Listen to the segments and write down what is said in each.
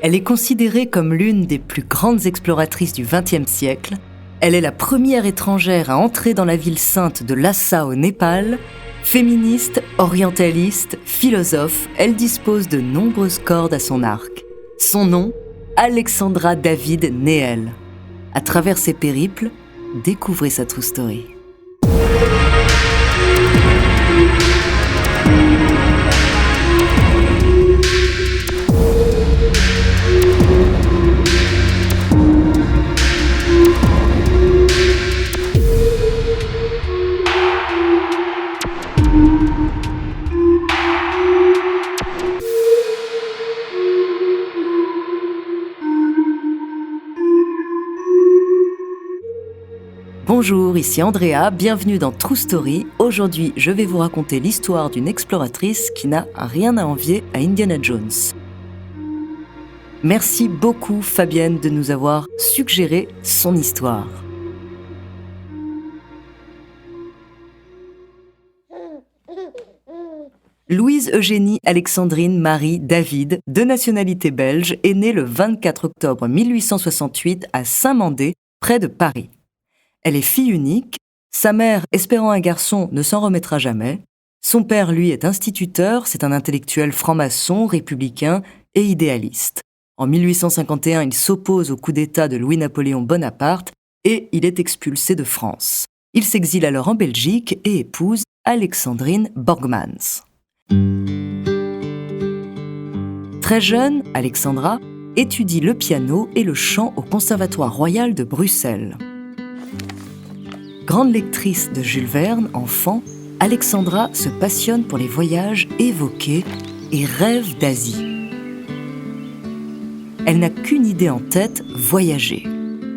Elle est considérée comme l'une des plus grandes exploratrices du XXe siècle. Elle est la première étrangère à entrer dans la ville sainte de Lhasa au Népal. Féministe, orientaliste, philosophe, elle dispose de nombreuses cordes à son arc. Son nom, Alexandra David Néel. À travers ses périples, découvrez sa true story. Bonjour, ici Andrea, bienvenue dans True Story. Aujourd'hui, je vais vous raconter l'histoire d'une exploratrice qui n'a rien à envier à Indiana Jones. Merci beaucoup Fabienne de nous avoir suggéré son histoire. Louise Eugénie Alexandrine Marie David, de nationalité belge, est née le 24 octobre 1868 à Saint-Mandé, près de Paris. Elle est fille unique, sa mère, espérant un garçon, ne s'en remettra jamais. Son père, lui, est instituteur, c'est un intellectuel franc-maçon, républicain et idéaliste. En 1851, il s'oppose au coup d'État de Louis-Napoléon Bonaparte et il est expulsé de France. Il s'exile alors en Belgique et épouse Alexandrine Borgmans. Très jeune, Alexandra étudie le piano et le chant au Conservatoire royal de Bruxelles. Grande lectrice de Jules Verne, enfant, Alexandra se passionne pour les voyages évoqués et rêve d'Asie. Elle n'a qu'une idée en tête, voyager.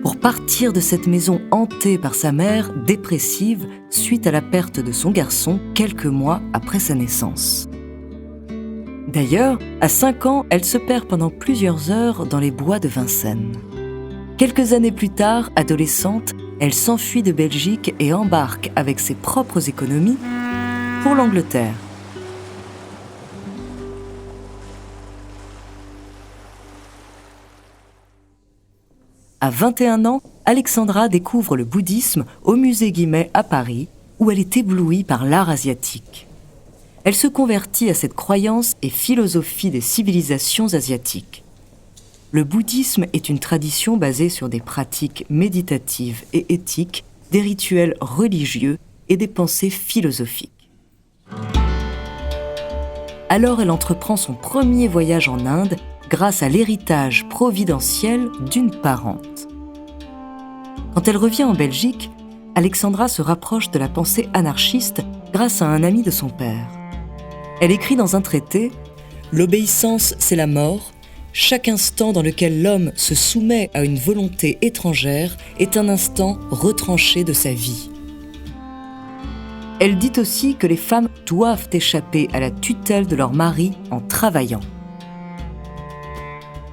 Pour partir de cette maison hantée par sa mère, dépressive, suite à la perte de son garçon, quelques mois après sa naissance. D'ailleurs, à 5 ans, elle se perd pendant plusieurs heures dans les bois de Vincennes. Quelques années plus tard, adolescente, elle s'enfuit de Belgique et embarque avec ses propres économies pour l'Angleterre. À 21 ans, Alexandra découvre le bouddhisme au musée Guimet à Paris, où elle est éblouie par l'art asiatique. Elle se convertit à cette croyance et philosophie des civilisations asiatiques. Le bouddhisme est une tradition basée sur des pratiques méditatives et éthiques, des rituels religieux et des pensées philosophiques. Alors elle entreprend son premier voyage en Inde grâce à l'héritage providentiel d'une parente. Quand elle revient en Belgique, Alexandra se rapproche de la pensée anarchiste grâce à un ami de son père. Elle écrit dans un traité « L'obéissance, c'est la mort ». Chaque instant dans lequel l'homme se soumet à une volonté étrangère est un instant retranché de sa vie. Elle dit aussi que les femmes doivent échapper à la tutelle de leur mari en travaillant.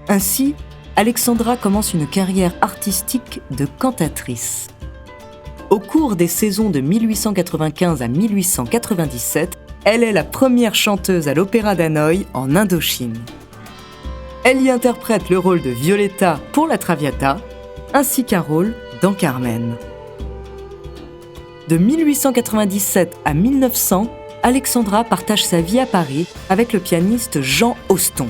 Ainsi, Alexandra commence une carrière artistique de cantatrice. Au cours des saisons de 1895 à 1897, elle est la première chanteuse à l'Opéra d'Hanoï en Indochine. Elle y interprète le rôle de Violetta pour la Traviata, ainsi qu'un rôle dans Carmen. De 1897 à 1900, Alexandra partage sa vie à Paris avec le pianiste Jean Auston.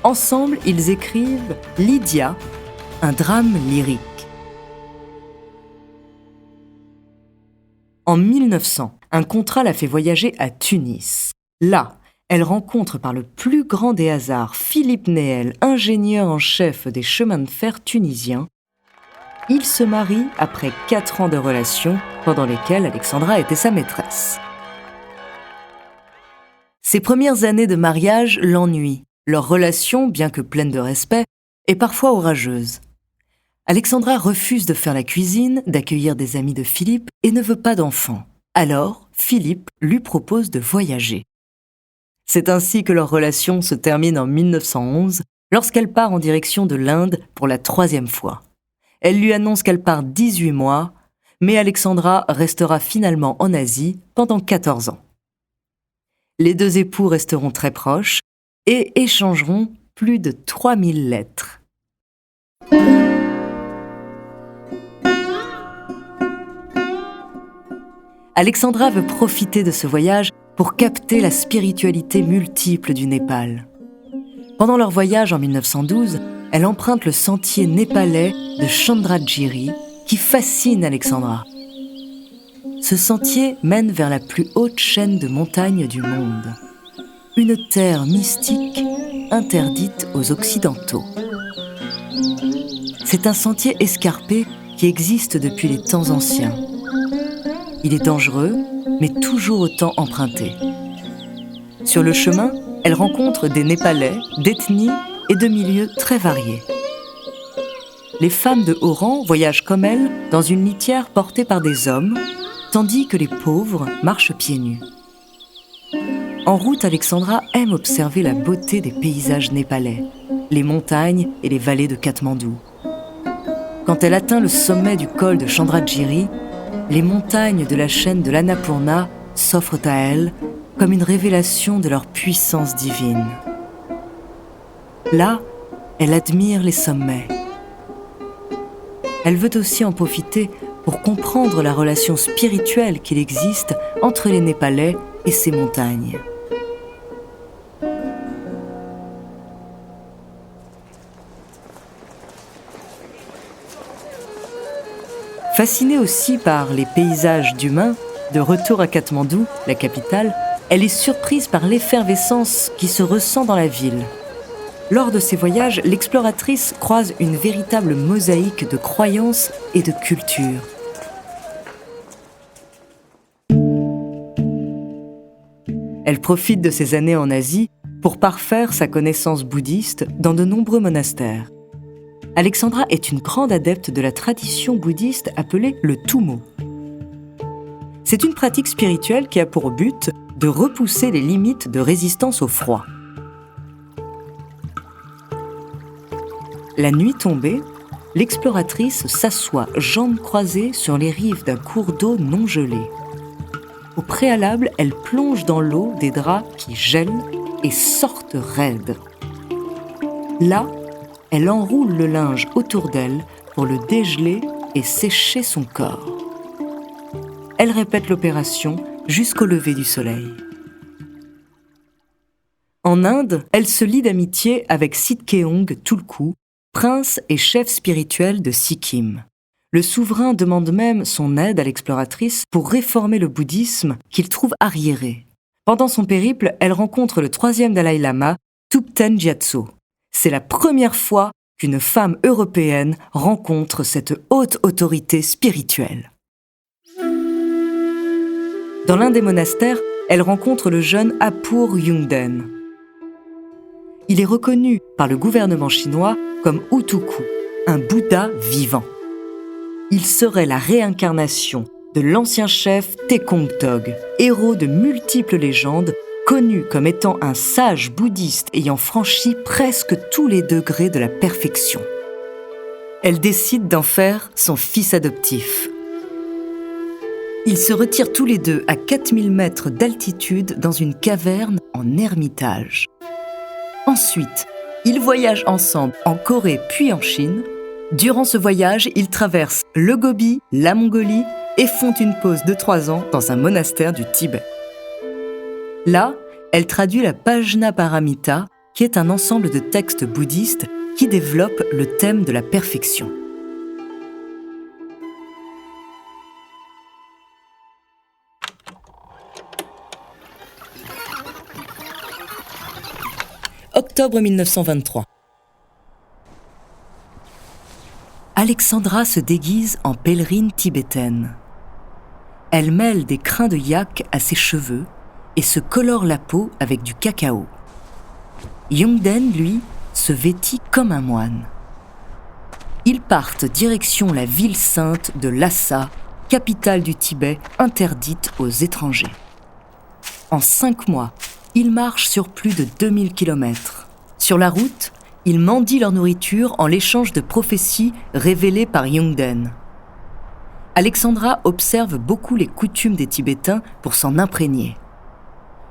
Ensemble, ils écrivent Lydia, un drame lyrique. En 1900, un contrat la fait voyager à Tunis. Là, elle rencontre par le plus grand des hasards Philippe Néel, ingénieur en chef des chemins de fer tunisiens. Ils se marient après 4 ans de relation, pendant lesquelles Alexandra était sa maîtresse. Ses premières années de mariage l'ennuient. Leur relation, bien que pleine de respect, est parfois orageuse. Alexandra refuse de faire la cuisine, d'accueillir des amis de Philippe et ne veut pas d'enfant. Alors, Philippe lui propose de voyager. C'est ainsi que leur relation se termine en 1911, lorsqu'elle part en direction de l'Inde pour la 3e fois. Elle lui annonce qu'elle part 18 mois, mais Alexandra restera finalement en Asie pendant 14 ans. Les deux époux resteront très proches et échangeront plus de 3000 lettres. Alexandra veut profiter de ce voyage pour capter la spiritualité multiple du Népal. Pendant leur voyage en 1912, elle emprunte le sentier népalais de Chandragiri qui fascine Alexandra. Ce sentier mène vers la plus haute chaîne de montagnes du monde. Une terre mystique interdite aux Occidentaux. C'est un sentier escarpé qui existe depuis les temps anciens. Il est dangereux, mais toujours autant emprunté. Sur le chemin, elle rencontre des Népalais, d'ethnies et de milieux très variés. Les femmes de haut rang voyagent comme elles dans une litière portée par des hommes, tandis que les pauvres marchent pieds nus. En route, Alexandra aime observer la beauté des paysages népalais, les montagnes et les vallées de Katmandou. Quand elle atteint le sommet du col de Chandragiri, les montagnes de la chaîne de l'Annapurna s'offrent à elle comme une révélation de leur puissance divine. Là, elle admire les sommets. Elle veut aussi en profiter pour comprendre la relation spirituelle qu'il existe entre les Népalais et ces montagnes. Fascinée aussi par les paysages d'humains, de retour à Katmandou, la capitale, elle est surprise par l'effervescence qui se ressent dans la ville. Lors de ses voyages, l'exploratrice croise une véritable mosaïque de croyances et de cultures. Elle profite de ses années en Asie pour parfaire sa connaissance bouddhiste dans de nombreux monastères. Alexandra est une grande adepte de la tradition bouddhiste appelée le Tummo. C'est une pratique spirituelle qui a pour but de repousser les limites de résistance au froid. La nuit tombée, l'exploratrice s'assoit jambes croisées sur les rives d'un cours d'eau non gelé. Au préalable, elle plonge dans l'eau des draps qui gèlent et sortent raides. Là, elle enroule le linge autour d'elle pour le dégeler et sécher son corps. Elle répète l'opération jusqu'au lever du soleil. En Inde, elle se lie d'amitié avec Sidkeong Tulku, prince et chef spirituel de Sikkim. Le souverain demande même son aide à l'exploratrice pour réformer le bouddhisme qu'il trouve arriéré. Pendant son périple, elle rencontre le 3e Dalai Lama, Thubten Gyatso. C'est la première fois qu'une femme européenne rencontre cette haute autorité spirituelle. Dans l'un des monastères, elle rencontre le jeune Apur Yungden. Il est reconnu par le gouvernement chinois comme Utuku, un Bouddha vivant. Il serait la réincarnation de l'ancien chef Tekong Tog, héros de multiples légendes, connu comme étant un sage bouddhiste ayant franchi presque tous les degrés de la perfection. Elle décide d'en faire son fils adoptif. Ils se retirent tous les deux à 4000 mètres d'altitude dans une caverne en ermitage. Ensuite, ils voyagent ensemble en Corée puis en Chine. Durant ce voyage, ils traversent le Gobi, la Mongolie et font une pause de 3 ans dans un monastère du Tibet. Là, elle traduit la Pajnaparamita, qui est un ensemble de textes bouddhistes qui développent le thème de la perfection. Octobre 1923. Alexandra se déguise en pèlerine tibétaine. Elle mêle des crins de yak à ses cheveux et se colore la peau avec du cacao. Yungden, lui, se vêtit comme un moine. Ils partent direction la ville sainte de Lhasa, capitale du Tibet, interdite aux étrangers. En 5 mois, ils marchent sur plus de 2000 km. Sur la route, ils mendient leur nourriture en l'échange de prophéties révélées par Yungden. Alexandra observe beaucoup les coutumes des Tibétains pour s'en imprégner.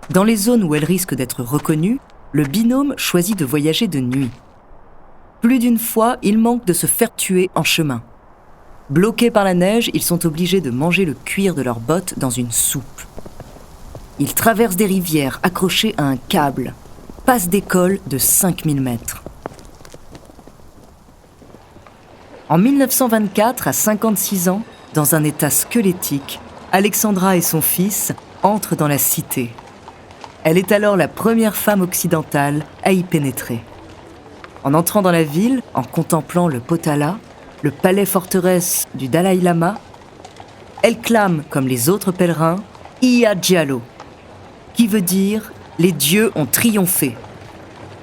Dans les zones où elle risque d'être reconnue, le binôme choisit de voyager de nuit. Plus d'une fois, ils manquent de se faire tuer en chemin. Bloqués par la neige, ils sont obligés de manger le cuir de leurs bottes dans une soupe. Ils traversent des rivières accrochées à un câble, passent des cols de 5000 mètres. En 1924, à 56 ans, dans un état squelettique, Alexandra et son fils entrent dans la cité. Elle est alors la première femme occidentale à y pénétrer. En entrant dans la ville, en contemplant le Potala, le palais-forteresse du Dalai Lama, elle clame, comme les autres pèlerins, « Iya Gyalo », qui veut dire « les dieux ont triomphé ».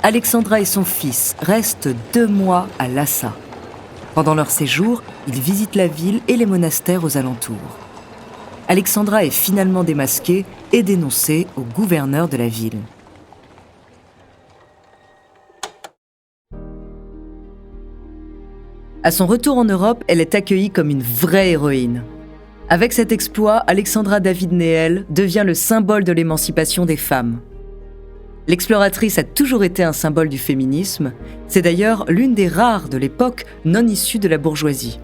Alexandra et son fils restent 2 mois à Lhasa. Pendant leur séjour, ils visitent la ville et les monastères aux alentours. Alexandra est finalement démasquée et dénoncée au gouverneur de la ville. À son retour en Europe, elle est accueillie comme une vraie héroïne. Avec cet exploit, Alexandra David Néel devient le symbole de l'émancipation des femmes. L'exploratrice a toujours été un symbole du féminisme. C'est d'ailleurs l'une des rares de l'époque non issue de la bourgeoisie.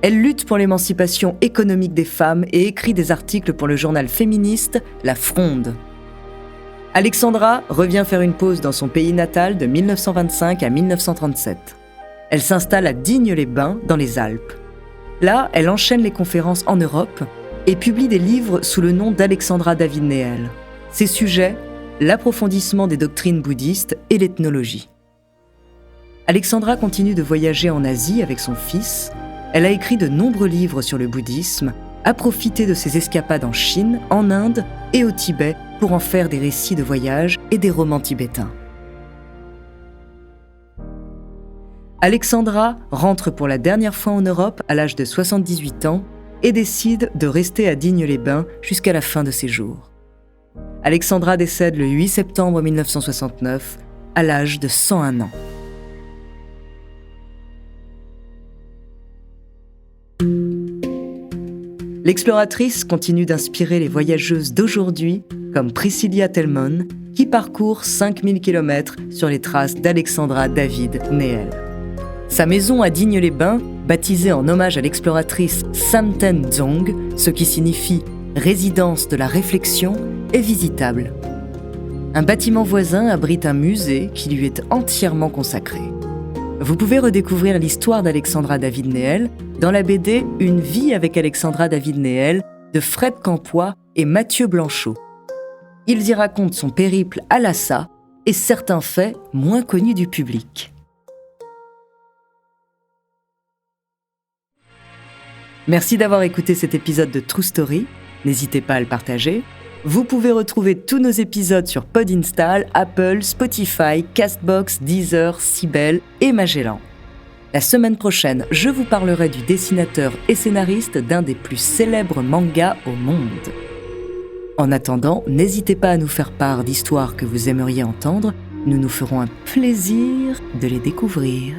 Elle lutte pour l'émancipation économique des femmes et écrit des articles pour le journal féministe La Fronde. Alexandra revient faire une pause dans son pays natal de 1925 à 1937. Elle s'installe à Digne-les-Bains, dans les Alpes. Là, elle enchaîne les conférences en Europe et publie des livres sous le nom d'Alexandra David Néel. Ses sujets, l'approfondissement des doctrines bouddhistes et l'ethnologie. Alexandra continue de voyager en Asie avec son fils. Elle a écrit de nombreux livres sur le bouddhisme, a profité de ses escapades en Chine, en Inde et au Tibet pour en faire des récits de voyage et des romans tibétains. Alexandra rentre pour la dernière fois en Europe à l'âge de 78 ans et décide de rester à Digne-les-Bains jusqu'à la fin de ses jours. Alexandra décède le 8 septembre 1969 à l'âge de 101 ans. L'exploratrice continue d'inspirer les voyageuses d'aujourd'hui comme Priscilla Thelmon qui parcourt 5000 km sur les traces d'Alexandra David Néel. Sa maison à Digne-les-Bains, baptisée en hommage à l'exploratrice Samten Dzong, ce qui signifie « résidence de la réflexion », est visitable. Un bâtiment voisin abrite un musée qui lui est entièrement consacré. Vous pouvez redécouvrir l'histoire d'Alexandra David Néel dans la BD « Une vie avec Alexandra David Néel » de Fred Campois et Mathieu Blanchot. Ils y racontent son périple à Lhasa et certains faits moins connus du public. Merci d'avoir écouté cet épisode de True Story. N'hésitez pas à le partager. Vous pouvez retrouver tous nos épisodes sur Podinstall, Apple, Spotify, Castbox, Deezer, Sibel et Magellan. La semaine prochaine, je vous parlerai du dessinateur et scénariste d'un des plus célèbres mangas au monde. En attendant, n'hésitez pas à nous faire part d'histoires que vous aimeriez entendre. Nous nous ferons un plaisir de les découvrir.